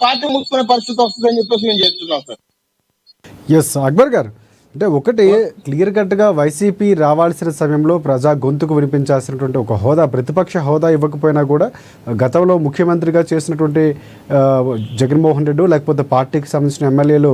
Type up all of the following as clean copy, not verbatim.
Party ముగిపోయిన పరిస్థితి వస్తుందని చెప్పేసి మేము చెప్తున్నాం సార్. ఎస్ అక్బర్ గారు, అంటే ఒకటి క్లియర్ కట్గా వైసీపీ రావాల్సిన సమయంలో ప్రజా గొంతుకు వినిపించాల్సినటువంటి ఒక హోదా, ప్రతిపక్ష హోదా ఇవ్వకపోయినా కూడా గతంలో ముఖ్యమంత్రిగా చేసినటువంటి జగన్మోహన్ రెడ్డి లేకపోతే పార్టీకి సంబంధించిన ఎమ్మెల్యేలు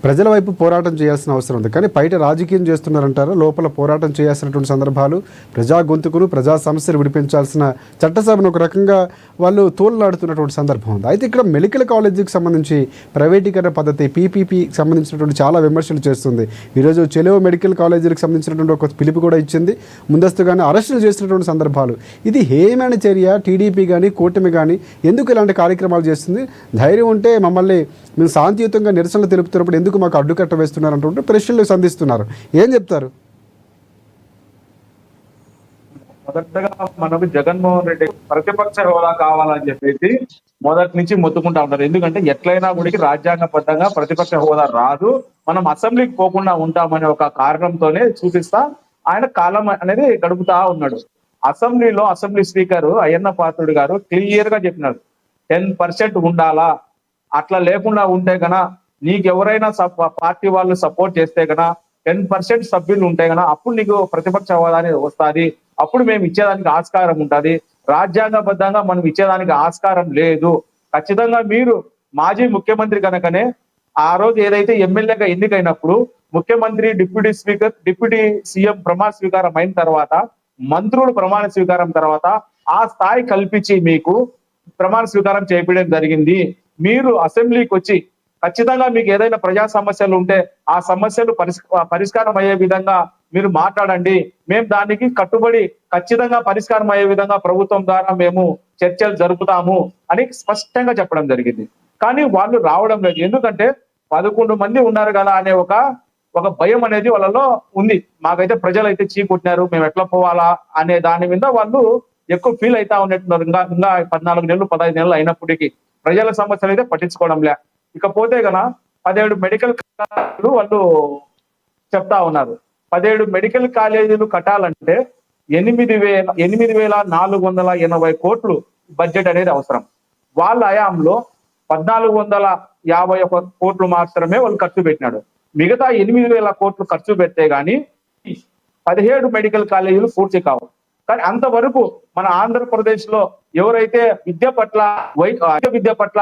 ప్రజల వైపు పోరాటం చేయాల్సిన అవసరం ఉంది. కానీ బయట రాజకీయం చేస్తున్నారంటారు, లోపల పోరాటం చేయాల్సినటువంటి సందర్భాలు, ప్రజా గొంతుకును ప్రజా సమస్యలు విడిపించాల్సిన చట్టసభను ఒక రకంగా వాళ్ళు తోలులాడుతున్నటువంటి సందర్భం ఉంది. అయితే ఇక్కడ మెడికల్ కాలేజీకి సంబంధించి ప్రైవేటీకరణ పద్ధతి పీపీపీకి సంబంధించినటువంటి చాలా విమర్శలు చేస్తుంది. ఈరోజు చెలో మెడికల్ కాలేజీలకు సంబంధించినటువంటి ఒక పిలుపు కూడా ఇచ్చింది, ముందస్తుగానే అరెస్టులు చేసినటువంటి సందర్భాలు. ఇది హేయమైన చర్య. టీడీపీ కానీ కూటమి కానీ ఎందుకు ఇలాంటి కార్యక్రమాలు చేస్తుంది? ధైర్యం ఉంటే మమ్మల్ని మేము శాంతియుతంగా నిరసనలు తెలుపుతున్నప్పుడు ఎందుకు మాకు అడ్డుకట్ట వేస్తున్నారు అంటుంటే ప్రశ్నలు సంధిస్తున్నారు. ఏం చెప్తారు? మొదటగా మనకు జగన్మోహన్ రెడ్డి ప్రతిపక్ష హోదా కావాలని చెప్పేసి మొదటి నుంచి మొత్తుకుంటా ఉంటారు. ఎందుకంటే ఎట్లయినా కూడా రాజ్యాంగబద్ధంగా ప్రతిపక్ష హోదా రాదు, మనం అసెంబ్లీకి పోకుండా ఉంటామనే ఒక కారణంతోనే చూపిస్తా ఆయన కాలం అనేది గడుపుతా ఉన్నాడు. అసెంబ్లీలో అసెంబ్లీ స్పీకర్ అయ్యన్న పాత్రుడు గారు క్లియర్ గా చెప్పినారు, 10% ఉండాలా, అట్లా లేకుండా ఉంటే గన నీకు ఎవరైనా పార్టీ వాళ్ళు సపోర్ట్ చేస్తే గన 10% సభ్యులు ఉంటే గన అప్పుడు నీకు ప్రతిపక్ష హోదా అనేది వస్తుంది, అప్పుడు మేము ఇచ్చేదానికి ఆస్కారం ఉంటుంది. రాజ్యాంగబద్ధంగా మనం ఇచ్చేదానికి ఆస్కారం లేదు. ఖచ్చితంగా మీరు మాజీ ముఖ్యమంత్రి కనుకనే ఆ రోజు ఏదైతే ఎమ్మెల్యేగా ఎన్నికైనప్పుడు ముఖ్యమంత్రి, డిప్యూటీ స్పీకర్, డిప్యూటీ సీఎం ప్రమాణ స్వీకారం అయిన తర్వాత, మంత్రులు ప్రమాణ స్వీకారం తర్వాత ఆ స్థాయి కల్పించి మీకు ప్రమాణ స్వీకారం చేయించడం జరిగింది. మీరు అసెంబ్లీకి వచ్చి ఖచ్చితంగా మీకు ఏదైనా ప్రజా సమస్యలు ఉంటే ఆ సమస్యలు పరిష్కారం అయ్యే విధంగా మీరు మాట్లాడండి, మేము దానికి కట్టుబడి ఖచ్చితంగా పరిష్కారం అయ్యే విధంగా ప్రభుత్వం ద్వారా మేము చర్చలు జరుపుతాము అని స్పష్టంగా చెప్పడం జరిగింది. కానీ వాళ్ళు రావడం లేదు. ఎందుకంటే 11 మంది ఉన్నారు కదా అనే ఒక భయం అనేది వాళ్ళలో ఉంది. మాకైతే ప్రజలైతే చీకొట్టినారు, మేము ఎట్లా పోవాలా అనే దాని మీద వాళ్ళు ఎక్కువ ఫీల్ అవుతా ఉన్నట్టున్నారు. ఇంకా 14 నెలలు 15 నెలలు అయినప్పటికీ ప్రజల సమస్యలు అయితే పట్టించుకోవడం లే. ఇకపోతే గన 17 మెడికల్ కాలేజీలు వాళ్ళు చెప్తా ఉన్నారు. 17 మెడికల్ కాలేజీలు కట్టాలంటే 8,480 కోట్లు బడ్జెట్ అనేది అవసరం. వాళ్ళ హయాంలో 1,451 కోట్లు మాత్రమే వాళ్ళు ఖర్చు పెట్టినాడు. మిగతా 8,000 కోట్లు ఖర్చు పెడితే గానీ 17 మెడికల్ కాలేజీలు పూర్తి కావు. కానీ అంతవరకు మన ఆంధ్రప్రదేశ్ లో ఎవరైతే విద్య పట్ల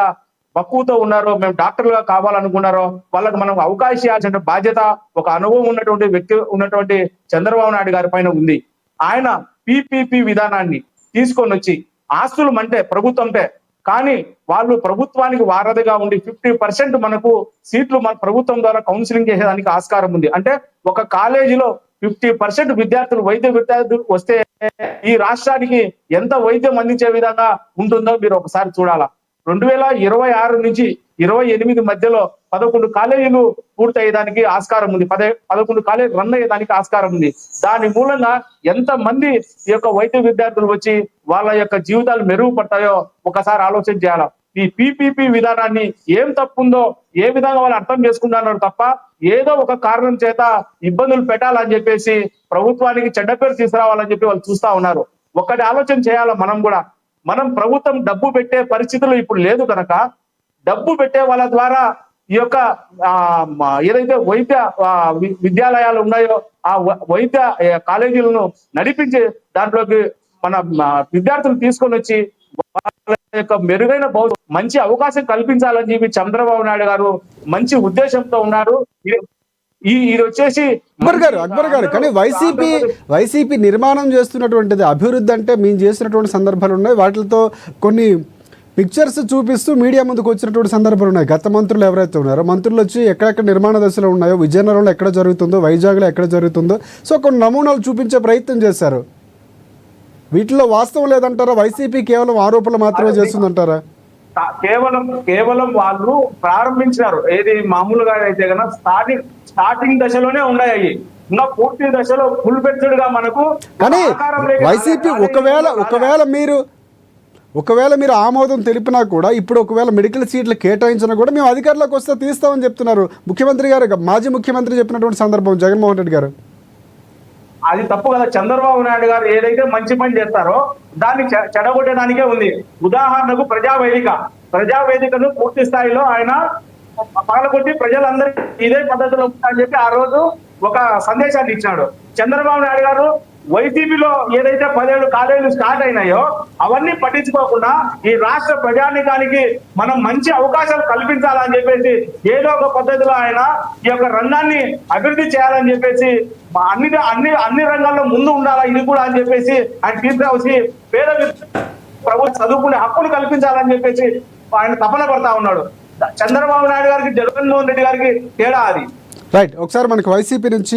మక్కువతో ఉన్నారో, మేము డాక్టర్లుగా కావాలనుకున్నారో వాళ్ళకి మనం అవకాశం ఇవ్వాల్సిన బాధ్యత ఒక అనుభవం ఉన్నటువంటి వ్యక్తి ఉన్నటువంటి చంద్రబాబు నాయుడు గారి పైన ఉంది. ఆయన పీపీపీ విధానాన్ని తీసుకొని వచ్చి ఆస్తులు అంటే ప్రభుత్వంటే, కానీ వాళ్ళు ప్రభుత్వానికి వారధిగా ఉండి 50% మనకు సీట్లు మన ప్రభుత్వం ద్వారా కౌన్సిలింగ్ చేసేదానికి ఆస్కారం ఉంది. అంటే ఒక కాలేజీలో 50% విద్యార్థులు వైద్య విద్యార్థులు వస్తే ఈ రాష్ట్రానికి ఎంత వైద్యం అందించే విధంగా ఉంటుందో మీరు ఒకసారి చూడాలా. 2026 నుంచి 28 మధ్యలో 11 కాలేజీలు పూర్తయ్యేదానికి ఆస్కారం ఉంది, 11 కాలేజీలు రన్ అయ్యేదానికి ఆస్కారం ఉంది. దాని మూలంగా ఎంత మంది ఈ యొక్క వైద్య విద్యార్థులు వచ్చి వాళ్ళ యొక్క జీవితాలు మెరుగుపడతాయో ఒకసారి ఆలోచన చేయాలి. ఈ పీపీపీ విధానాన్ని ఏం తప్పుందో ఏ విధంగా వాళ్ళు అర్థం చేసుకుంటున్నారు తప్ప ఏదో ఒక కారణం చేత ఇబ్బందులు పెట్టాలని చెప్పేసి ప్రభుత్వానికి చెడ్డ పేరు తీసుకురావాలని చెప్పి వాళ్ళు చూస్తా ఉన్నారు. ఒక్కటి ఆలోచన చేయాలి మనం కూడా. మనం ప్రభుత్వం డబ్బు పెట్టే పరిస్థితులు ఇప్పుడు లేదు కనుక డబ్బు పెట్టే వాళ్ళ ద్వారా ఈ యొక్క ఏదైతే వైద్య విద్యాలయాలు ఉన్నాయో ఆ వైద్య కాలేజీలను నడిపించి దాంట్లోకి మన విద్యార్థులు తీసుకొని వచ్చి వాళ్ళ యొక్క మెరుగైన మంచి అవకాశం కల్పించాలని చెప్పి చంద్రబాబు నాయుడు గారు మంచి ఉద్దేశంతో ఉన్నారు. ఇది వచ్చేసి అక్బర్ గారు కానీ వైసీపీ నిర్మాణం చేస్తున్నటువంటిది అభివృద్ధి అంటే మేము చేసినటువంటి సందర్భాలు ఉన్నాయి. వాటితో కొన్ని పిక్చర్స్ చూపిస్తూ మీడియా ముందుకు వచ్చినటువంటి సందర్భాలు ఉన్నాయి. గత మంత్రులు ఎవరైతే ఉన్నారో మంత్రులు వచ్చి ఎక్కడెక్కడ నిర్మాణ దశలో ఉన్నాయో, విజయనగరంలో ఎక్కడ జరుగుతుందో, వైజాగ్లో ఎక్కడ జరుగుతుందో సో కొన్ని నమూనాలు చూపించే ప్రయత్నం చేశారు. వీటిలో వాస్తవం లేదంటారా? వైసీపీ కేవలం ఆరోపణలు మాత్రమే చేస్తుందంటారా? కేవలం వాళ్ళు ప్రారంభించినారు. ఏది మామూలుగా అయితే కన్నా స్టార్టింగ్ దశలోనే ఉన్నాయి. ఇంకా పూర్తి దశలో ఫుల్ బెడ్జెడ్ గా మనకు. కానీ వైసీపీ ఒకవేళ మీరు ఆమోదం తెలిపినా కూడా ఇప్పుడు ఒకవేళ మెడికల్ సీట్లు కేటాయించినా కూడా మేము అధికారంలోకి వస్తే తీస్తామని చెప్తున్నారు ముఖ్యమంత్రి గారు, మాజీ ముఖ్యమంత్రి చెప్పినటువంటి సందర్భం జగన్మోహన్ రెడ్డి గారు. అది తప్పు కదా. చంద్రబాబు నాయుడు గారు ఏదైతే మంచి పని చేస్తారో దాన్ని చెడగొట్టడానికే ఉంది. ఉదాహరణకు ప్రజావేదిక ప్రజావేదికను పూర్తి స్థాయిలో ఆయన పగలగొట్టి ప్రజలందరికీ ఇదే పద్ధతిలో అని చెప్పి ఆ రోజు ఒక సందేశాన్ని ఇచ్చాడు. చంద్రబాబు నాయుడు గారు వైసీపీలో ఏదైతే 17 కాలేజీలు స్టార్ట్ అయినాయో అవన్నీ పట్టించుకోకుండా ఈ రాష్ట్ర ప్రజానికానికి మనం మంచి అవకాశాలు కల్పించాలని చెప్పేసి ఏదో ఒక పద్ధతిలో ఆయన ఈ యొక్క రంగాన్ని అభివృద్ధి చేయాలని చెప్పేసి అన్ని రంగాల్లో ముందు ఉండాలా ఇది కూడా అని చెప్పేసి ఆయన తీసుకురావచ్చి పేద ప్రభుత్వం చదువుకునే హక్కును కల్పించాలని చెప్పేసి ఆయన తపన పడతా ఉన్నాడు. చంద్రబాబు నాయుడు గారికి జగన్మోహన్ రెడ్డి గారికి తేడా అది. రైట్, ఒకసారి మనకి వైసీపీ నుంచి